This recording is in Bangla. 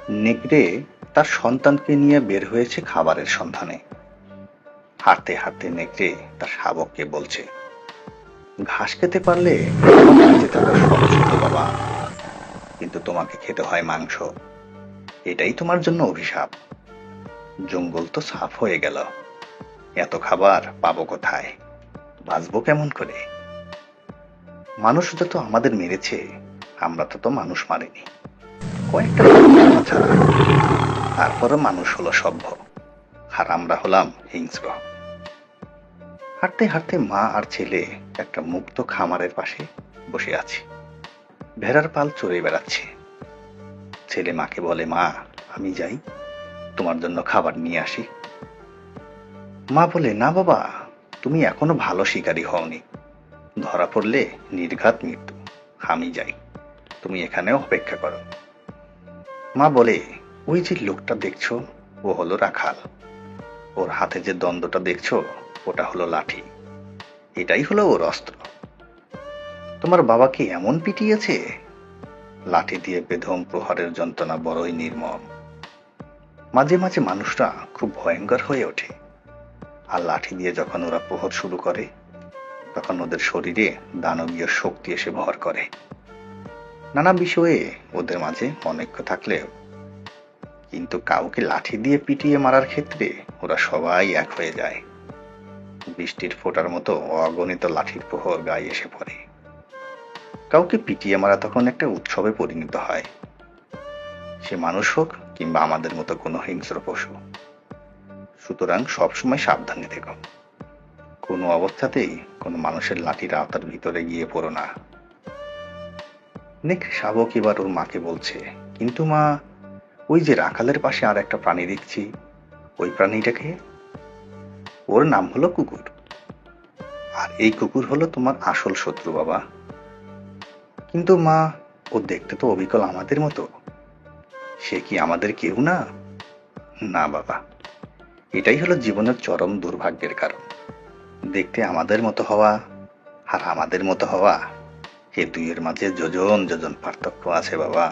নেকড়ে তার সন্তানকে নিয়ে বের হয়েছে খাবারের সন্ধানে। হাঁটতে হাঁটতে নেকড়ে তার শাবককে বলছে, ঘাস খেতে পারলে তোমার বেঁচে থাকা সহজ হতো বাবা, কিন্তু তোমাকে খেতে হয় মাংস। এটাই তোমার জন্য অভিশাপ। জঙ্গল তো সাফ হয়ে গেল, এত খাবার পাবো কোথায়? বাঁচবো কেমন করে? মানুষ যত আমাদের মেরেছে, আমরা তত মানুষ মারিনি, কয়েকটা ঘটনা ছাড়া। তারপরও মানুষ হলো সভ্য, আর আমরা হলাম হিংস্র। হাঁটতে হাঁটতে মা আর ছেলে একটা মুক্ত খামারের পাশে বসে আছে। ভেড়ার পাল চড়ে বেড়াচ্ছে। ছেলে মাকে বলে, মা, আমি যাই, তোমার জন্য খাবার নিয়ে আসি। মা বলে, না বাবা, তুমি এখনো ভালো শিকারী হওনি, ধরা পড়লে নির্ঘাত মৃত্যু। আমি যাই, তুমি এখানে অপেক্ষা করো। মা বলে, ওই যে লোকটা দেখছো, ও হলো রাখাল। ওর হাতে যে দণ্ডটা দেখছো, ওটা হলো লাঠি। এটাই হলো ওর অস্ত্র। তোমার বাবাকে এমন পিটিয়েছে, লাঠি দিয়ে বেধম প্রহারের যন্ত্রণা বড়ই নির্মম। মাঝে মাঝে মানুষরা খুব ভয়ঙ্কর হয়ে ওঠে, আর লাঠি দিয়ে যখন ওরা প্রহার শুরু করে, তখন ওদের শরীরে দানবীয় শক্তি এসে ভর করে। নানা বিষয়ে ওদের মাঝে অনৈক্য থাকলেও কিন্তু কাউকে লাঠি দিয়ে পিটিয়ে মারার ক্ষেত্রে ওরা সবাই এক হয়ে যায়। বৃষ্টির ফোঁটার মতো অগণিত লাঠির প্রহর গায়ে এসে পড়ে। কাউকে পিটিয়ে মারা তখন একটা উৎসবে পরিণত হয়, সে মানুষ হোক কিংবা আমাদের মতো কোনো হিংস্র পশু। সুতরাং সবসময় সাবধানে থেকো, কোনো অবস্থাতেই কোনো মানুষের লাঠির আওতার ভিতরে গিয়ে পড়ো না। নেকড়ে শাবক এবার ওর মাকে বলছে, কিন্তু মা, ওই যে রাখালের পাশে আর একটা প্রাণী দেখছি, ওই প্রাণীটাকে? ওর নাম হলো কুকুর, আর এই কুকুর হলো তোমার আসল শত্রু বাবা। কিন্তু মা, ও দেখতে তো অবিকল আমাদের মতো, সে কি আমাদের কেউ না? না বাবা, এটাই হলো জীবনের চরম দুর্ভাগ্যের কারণ। দেখতে আমাদের মতো হওয়া আর আমাদের মতো হওয়া, এ দুইয়ের মাঝে যোজন যোজন পার্থক্য আছে বাবা।